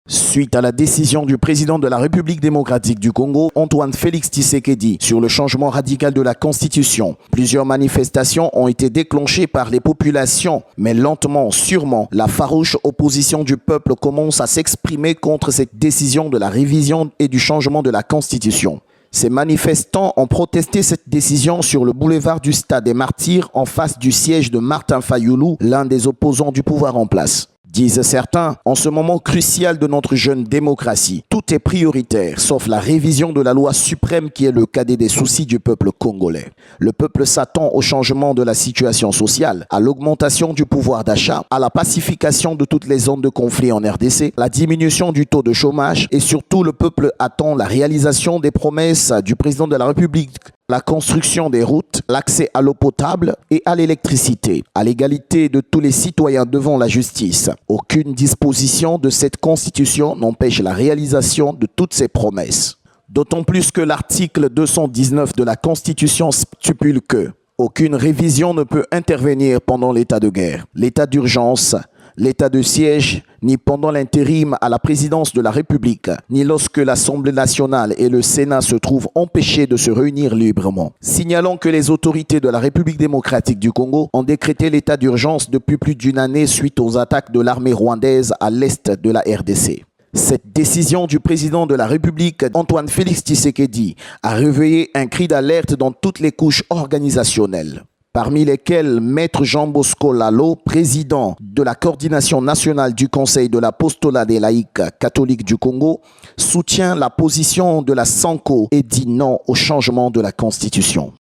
Suite à la décision du président de la République démocratique du Congo, Antoine Félix Tshisekedi, sur le changement radical de la Constitution, plusieurs manifestations ont été déclenchées par les populations. Mais lentement, sûrement, la farouche opposition du peuple commence à s'exprimer contre cette décision de la révision et du changement de la Constitution. Ces manifestants ont protesté cette décision sur le boulevard du Stade des Martyrs en face du siège de Martin Fayulu, l'un des opposants du pouvoir en place. Disent certains, en ce moment crucial de notre jeune démocratie, tout est prioritaire, sauf la révision de la loi suprême qui est le cadet des soucis du peuple congolais. Le peuple s'attend au changement de la situation sociale, à l'augmentation du pouvoir d'achat, à la pacification de toutes les zones de conflit en RDC, la diminution du taux de chômage et surtout le peuple attend la réalisation des promesses du président de la République. La construction des routes, l'accès à l'eau potable et à l'électricité, à l'égalité de tous les citoyens devant la justice. Aucune disposition de cette Constitution n'empêche la réalisation de toutes ces promesses. D'autant plus que l'article 219 de la Constitution stipule que aucune révision ne peut intervenir pendant l'état de guerre, l'état d'urgence, l'état de siège, ni pendant l'intérim à la présidence de la République, ni lorsque l'Assemblée nationale et le Sénat se trouvent empêchés de se réunir librement. Signalons que les autorités de la République démocratique du Congo ont décrété l'état d'urgence depuis plus d'une année suite aux attaques de l'armée rwandaise à l'est de la RDC. Cette décision du président de la République, Antoine Félix Tshisekedi, a réveillé un cri d'alerte dans toutes les couches organisationnelles, parmi lesquels Maître Jean Bosco Lalo, président de la coordination nationale du Conseil de l'apostolat des laïcs catholiques du Congo, soutient la position de la SANCO et dit non au changement de la Constitution.